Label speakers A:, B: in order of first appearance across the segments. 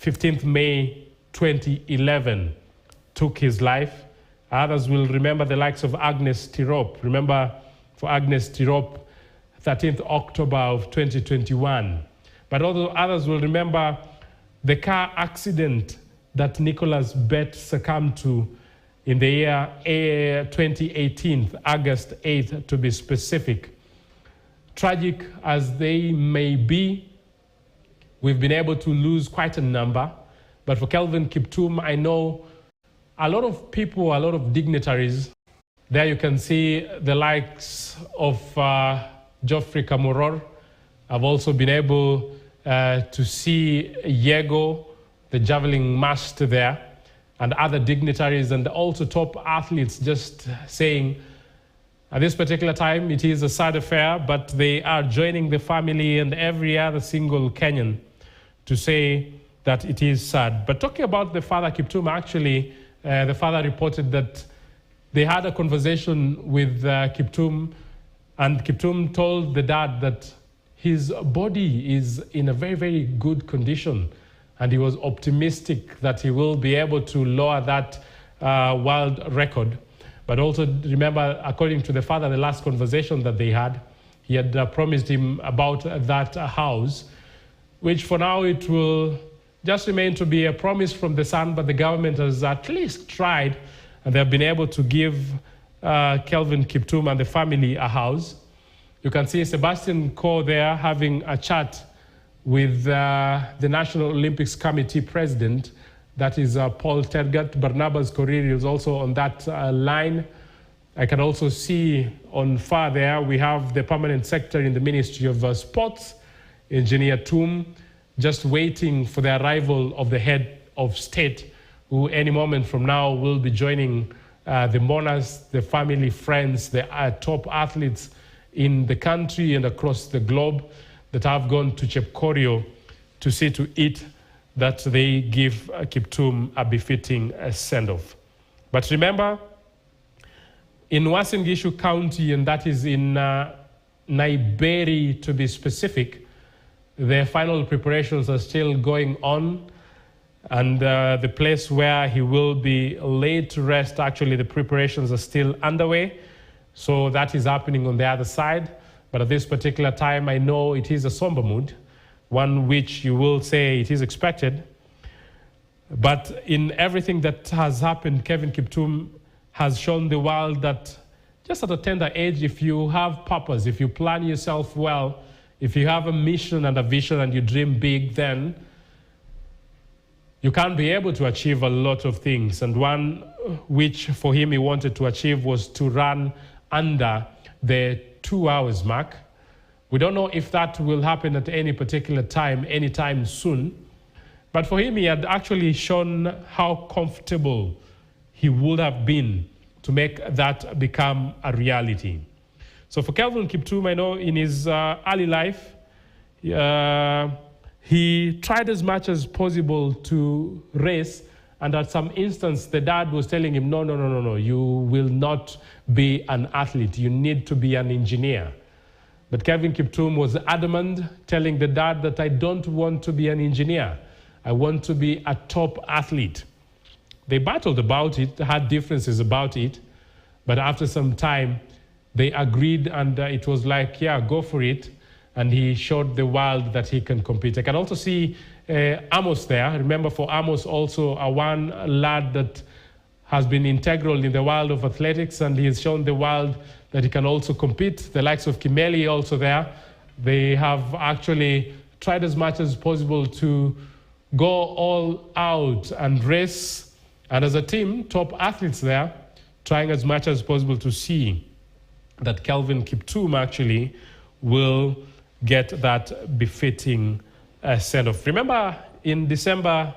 A: 15th May 2011, took his life. Others will remember the likes of Agnes Tirop. Remember, for Agnes Tirop, 13th October of 2021. But also others will remember the car accident that Nicholas Bett succumbed to in the year 2018, August 8th to be specific. Tragic as they may be, we've been able to lose quite a number. But for Kelvin Kiptum, I know a lot of people, a lot of dignitaries. There you can see the likes of Geoffrey Kamworor. I've also been able to see Yego, the javelin master there, and other dignitaries and also top athletes just saying, at this particular time, it is a sad affair, but they are joining the family and every other single Kenyan to say that it is sad. But talking about the father, Kiptum, actually, the father reported that they had a conversation with Kiptum, and Kiptum told the dad that his body is in a very, very good condition, and he was optimistic that he will be able to lower that world record. But also remember, according to the father, the last conversation that they had, he had promised him about that house, which for now it will just remain to be a promise from the son, but the government has at least tried, and they have been able to give Kelvin Kiptum and the family a house. You can see Sebastian Coe there having a chat with the National Olympics Committee president, that is Paul Tergat. Barnabas Koriri is also on that line. I can also see on far there, we have the permanent secretary in the Ministry of Sports, Engineer Tum, just waiting for the arrival of the head of state, who any moment from now will be joining the monarchs, the family, friends, the top athletes in the country and across the globe that have gone to Chepkorio to see to it that they give Kiptum a befitting send-off. But remember, in Uasin Gishu County, and that is in Naiberi to be specific, the final preparations are still going on, and the place where he will be laid to rest, actually the preparations are still underway. So that is happening on the other side. But at this particular time, I know it is a somber mood, one which you will say it is expected. But in everything that has happened, Kevin Kiptum has shown the world that just at a tender age, if you have purpose, if you plan yourself well, if you have a mission and a vision and you dream big, then you can be able to achieve a lot of things. And one which for him he wanted to achieve was to run under the 2 hours mark. We don't know if that will happen at any particular time, anytime soon. But for him, he had actually shown how comfortable he would have been to make that become a reality. So for Kelvin Kiptum, I know in his early life, he tried as much as possible to race. And at some instance, the dad was telling him, no, you will not be an athlete. You need to be an engineer. But Kevin Kiptum was adamant, telling the dad that I don't want to be an engineer. I want to be a top athlete. They battled about it, had differences about it. But after some time, they agreed, and it was like, yeah, go for it. And he showed the world that he can compete. I can also see Amos there. Remember, for Amos also one lad that has been integral in the world of athletics, and he has shown the world that he can also compete. The likes of Kimeli also there. They have actually tried as much as possible to go all out and race. And as a team, top athletes there, trying as much as possible to see that Kelvin Kiptum actually will get that befitting send-off. Remember, in December,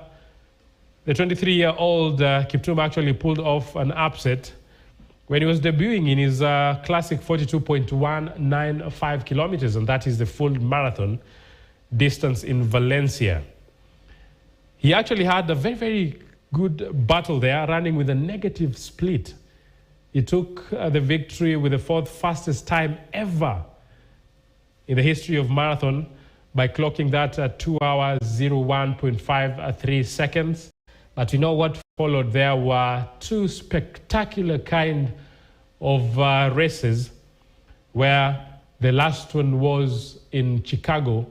A: the 23-year-old Kiptum actually pulled off an upset when he was debuting in his classic 42.195 kilometers, and that is the full marathon distance in Valencia. He actually had a very, very good battle there, running with a negative split. He took the victory with the fourth fastest time ever in the history of marathon. by clocking that at 2 hours 01.53 seconds. But you know what followed? There were two spectacular kind of races, where the last one was in Chicago,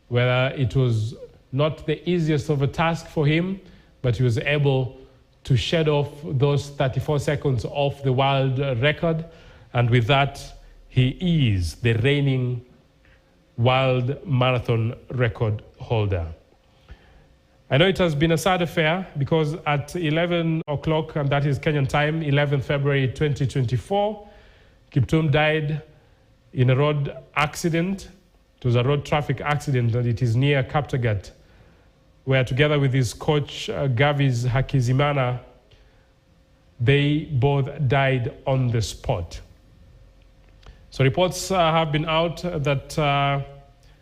A: where it was not the easiest of a task for him, but he was able to shed off those 34 seconds off the world record. And with that, he is the reigning world marathon record holder. I know it has been a sad affair, because at 11 o'clock, and that is Kenyan time, 11th February 2024, Kiptum died in a road accident. It was a road traffic accident, and it is near Kaptagat, where together with his coach, Gavis Hakizimana, they both died on the spot. So reports have been out that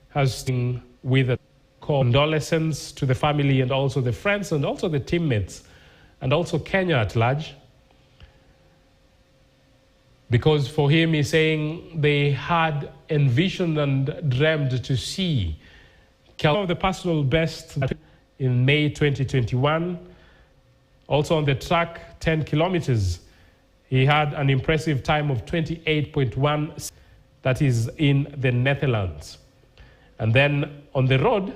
A: has been with a condolences to the family and also the friends and also the teammates and also Kenya at large. Because for him, he's saying they had envisioned and dreamed to see the personal best in May 2021. Also on the track, 10 kilometers, he had an impressive time of 28.1, that is in the Netherlands. And then on the road,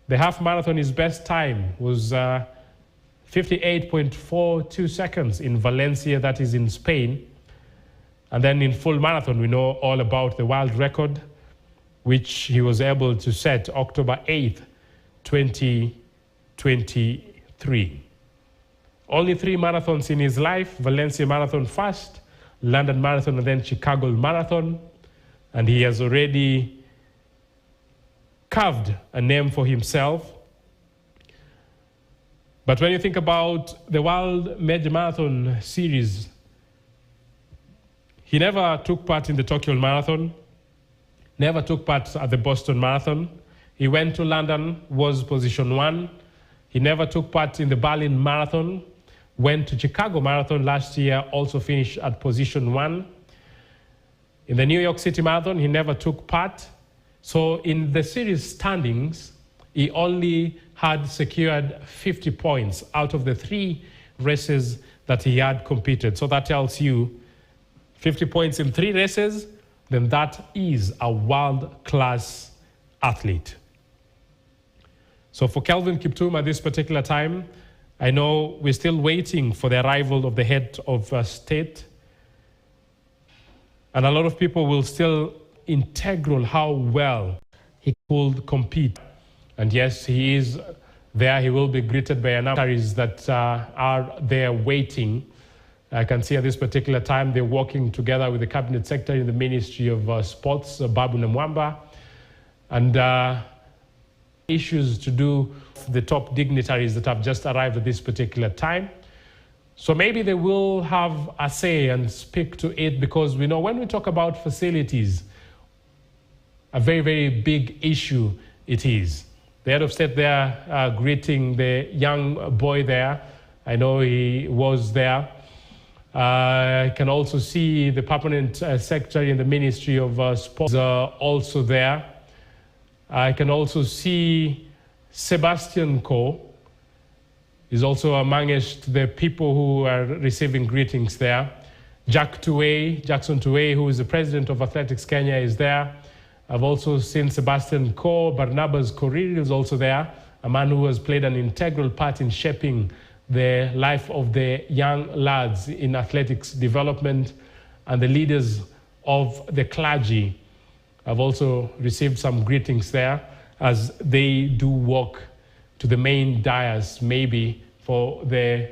A: the half marathon, his best time was 58.42 seconds in Valencia, that is in Spain. And then in full marathon, we know all about the world record, which he was able to set October 8th, 2023. Only 3 marathons in his life: Valencia Marathon first, London Marathon, and then Chicago Marathon. And he has already carved a name for himself. But when you think about the World Major Marathon Series, he never took part in the Tokyo Marathon, never took part at the Boston Marathon. He went to London, was position 1. He never took part in the Berlin Marathon, went to Chicago Marathon last year, also finished at position 1. In the New York City Marathon, he never took part. So in the series standings, he only had secured 50 points out of the 3 races that he had competed. So that tells you 50 points in 3 races, then that is a world-class athlete. So for Kelvin Kiptum at this particular time, I know we're still waiting for the arrival of the head of state. And a lot of people will still integral how well he could compete. And yes, he is there. He will be greeted by a number of secretaries that are there waiting. I can see at this particular time they're working together with the Cabinet Secretary in the Ministry of Sports, Babu Namwamba, and issues to do with the top dignitaries that have just arrived at this particular time. So maybe they will have a say and speak to it, because we know when we talk about facilities, a very, very big issue it is. The head of state there greeting the young boy there. I know he was there. I can also see the permanent secretary in the Ministry of Sports also there. I can also see Sebastian Coe is also amongst the people who are receiving greetings there. Jackson Tuwei, who is the president of Athletics Kenya, is there. I've also seen Sebastian Coe. Barnabas Korir is also there, a man who has played an integral part in shaping the life of the young lads in athletics development, and the leaders of the clergy. I've also received some greetings there as they do walk to the main dais, maybe for the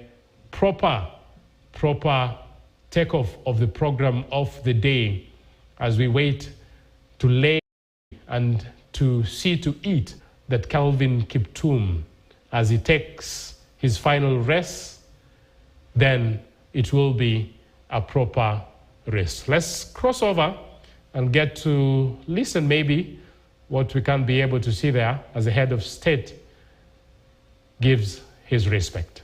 A: proper takeoff of the program of the day, as we wait to lay and to see to it that Kelvin Kiptum, as he takes his final rest, then it will be a proper rest. Let's cross over and get to listen maybe what we can be able to see there as the head of state gives his respect.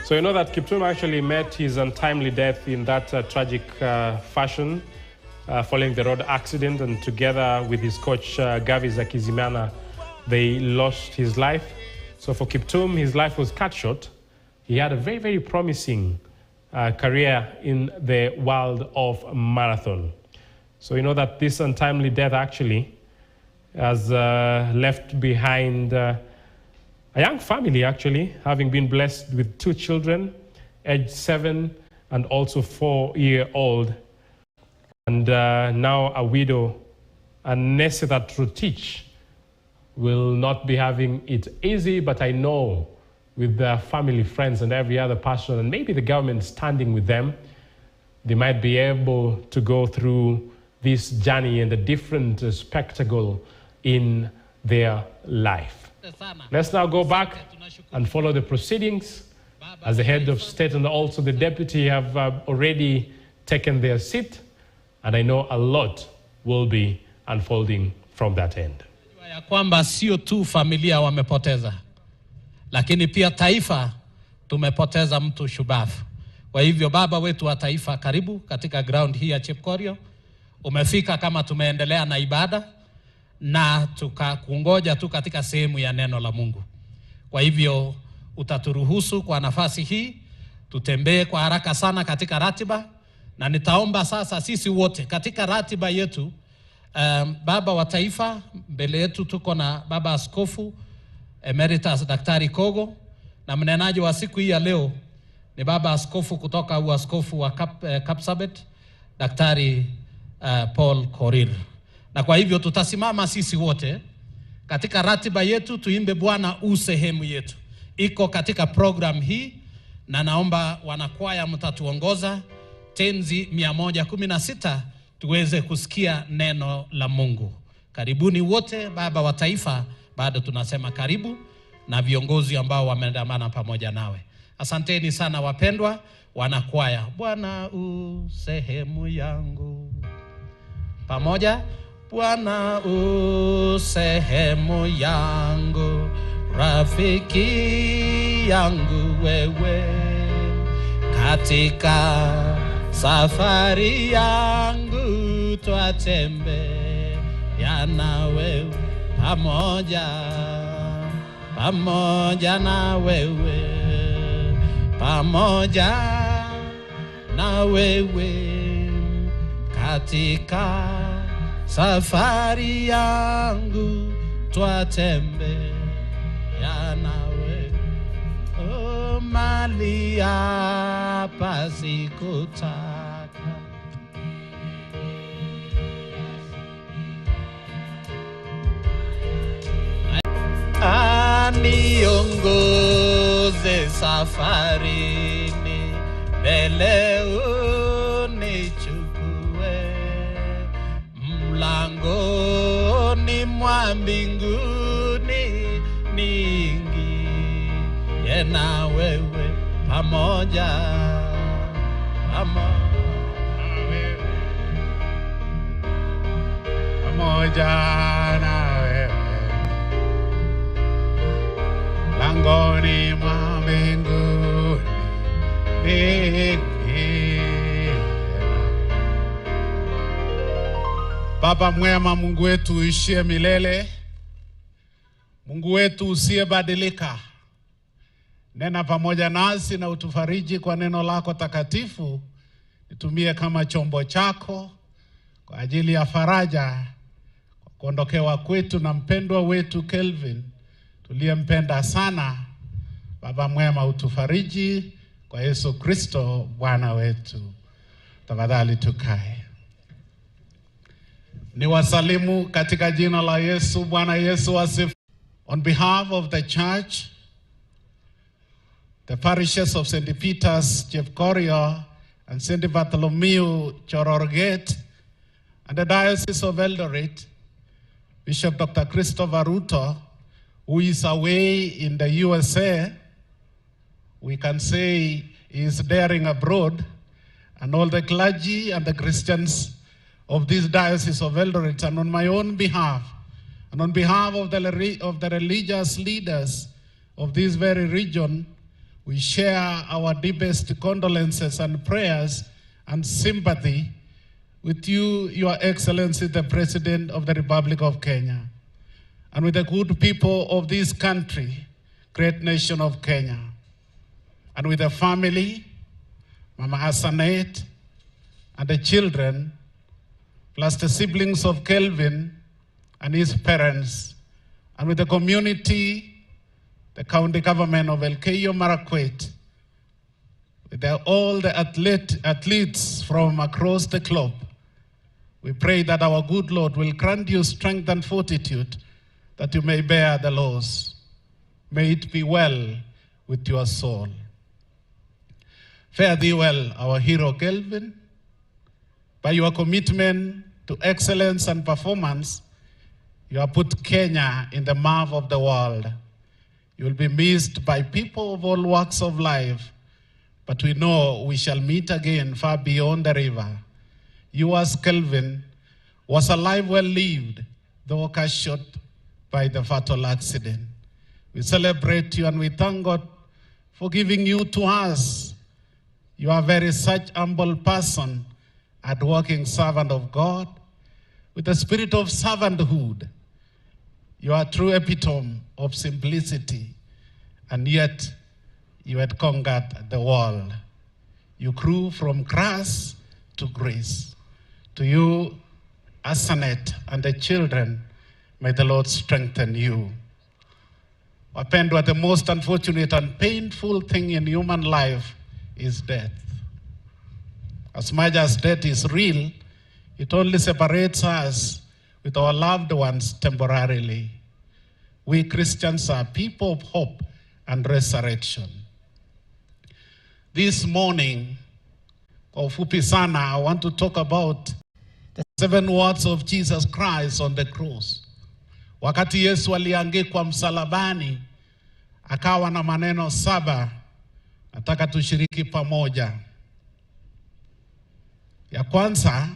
A: So you know that Kiptum actually met his untimely death in that tragic fashion following the road accident, and together with his coach Gavi Zakizimana, they lost his life. So for Kiptum, his life was cut short. He had a very, very promising career in the world of marathon. So you know that this untimely death actually has left behind a young family, actually, having been blessed with 2 children, aged 7 and also 4-year-old. And now a widow, and Neseta Trutich will not be having it easy, but I know with their family, friends, and every other person, and maybe the government standing with them, they might be able to go through this journey and a different spectacle in their life. Let's now go back and follow the proceedings, as the head of state and also the deputy have already taken their seat, and I know a lot will be unfolding from that end.
B: Ya kwamba sio tu familia wamepoteza, lakini pia taifa tumepoteza mtu shubavu. Kwa hivyo baba wetu wa taifa, karibu katika ground hii ya Chepkorio. Umefika kama tumeendelea na ibada na tukakungoja tu katika sehemu ya neno la Mungu. Kwa hivyo utaturuhusu kwa nafasi hii tutembee kwa haraka sana katika ratiba, na nitaomba sasa sisi wote katika ratiba yetu. Baba wa taifa, mbele yetu tuko na baba askofu Emeritus Daktari Kogo, na mnenaji wa siku hii ya leo ni baba askofu kutoka uaskofu wa Kapsabet, Daktari Paul Korir. Na kwa hivyo tutasimama sisi wote katika ratiba yetu, tuimbe Bwana u sehemu yetu. Iko katika program hii, na naomba wanakwaya mtatuongoza tenzi 116 tuweze kusikia neno la Mungu. Karibuni wote. Baba wa taifa, bado tunasema karibu, na viongozi ambao wameandamana pamoja nawe. Asanteni sana wapendwa wanakwaya. Bwana u sehemu yangu. Pamoja. Bwana u sehemu yangu, rafiki yangu wewe, katika safari yangu twatembea na wewe, pamoja na wewe, pamoja na wewe, katika safari yangu twatembea nawe. Oh, mali hapa sikutaka, aniongoze safarini, mbele unichukue, mlangoni mwa mbinguni niingie na wewe, pamoja na wewe, mlangoni mwa mbinguni niingie. Baba mwema, Mungu wetu uishie milele, Mungu wetu usiyebadilika, nena pamoja nasi na utufariji kwa neno lako takatifu. Nitumie kama chombo chako kwa ajili ya faraja, kwa kuondokewa kwetu na mpendwa wetu Kelvin tuliyempenda sana. Baba mwema, utufariji kwa Yesu Kristo Bwana wetu. Tafadhali tukae. Ni wasalimu katika jina la Yesu. Bwana Yesu asifiwe. On behalf of the church, the parishes of St. Peter's, Chepkorio, and St. Bartholomew, Chororget, and the Diocese of Eldoret, Bishop Dr. Christopher Ruto, who is away in the USA, we can say he is daring abroad, and all the clergy and the Christians of this Diocese of Eldoret, and on my own behalf, and on behalf of the religious leaders of this very region,
C: We share our deepest condolences and prayers and sympathy with you, Your Excellency, the President of the Republic of Kenya, and with the good people of this country, great nation of Kenya, and with the family, Mama Asanet, and the children, plus the siblings of Kelvin and his parents, and with the community, the county government of Elgeyo Marakwet, with all the athletes from across the globe. We pray that our good Lord will grant you strength and fortitude that you may bear the loss. May it be well with your soul. Fare thee well, our hero Kelvin. By your commitment to excellence and performance, you have put Kenya in the map of the world. You will be missed by people of all walks of life, but we know we shall meet again far beyond the river. Yours, Kelvin, was a life well lived, though cut short by the fatal accident. We celebrate you and we thank God for giving you to us. You are very such humble person, a working servant of God, with the spirit of servanthood. You are a true epitome of simplicity, and yet you had conquered the world. You grew from grass to grace. To you, Asanet, and the children, may the Lord strengthen you. Wapendwa, the most unfortunate and painful thing in human life is death. As much as death is real, it only separates us with our loved ones temporarily. We Christians are people of hope and resurrection. This morning, kwa ufupi sana, I want to talk about the 7 words of Jesus Christ on the cross. Wakati Yesu aliangikwa msalabani, akawa na maneno 7, nataka tushiriki pamoja. Ya kwanza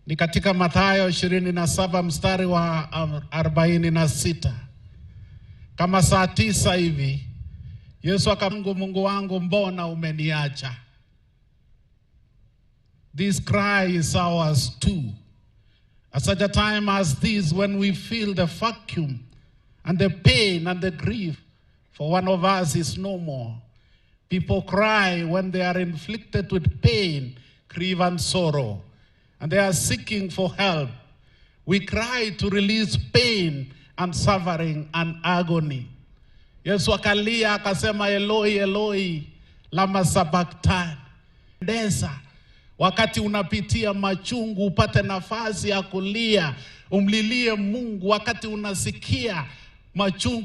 C: ni katika Mathayo 27 mstari wa 46. Kama saa 9 hivi, Yesu akamwambia, Mungu wangu, mbona umeniacha? This cry is ours too. At such a time as this, when we feel the vacuum and the pain and the grief for one of us is no more. People cry when they are inflicted with pain, grief and sorrow, and they are seeking for help. We cry to release pain and suffering and agony. Yesu akalia akasema, Eloi, Eloi, lama sabachthani. Desa, wakati unapitia machungu, upate nafasi ya kulia, umlilie Mungu. Wakati unasikia machungu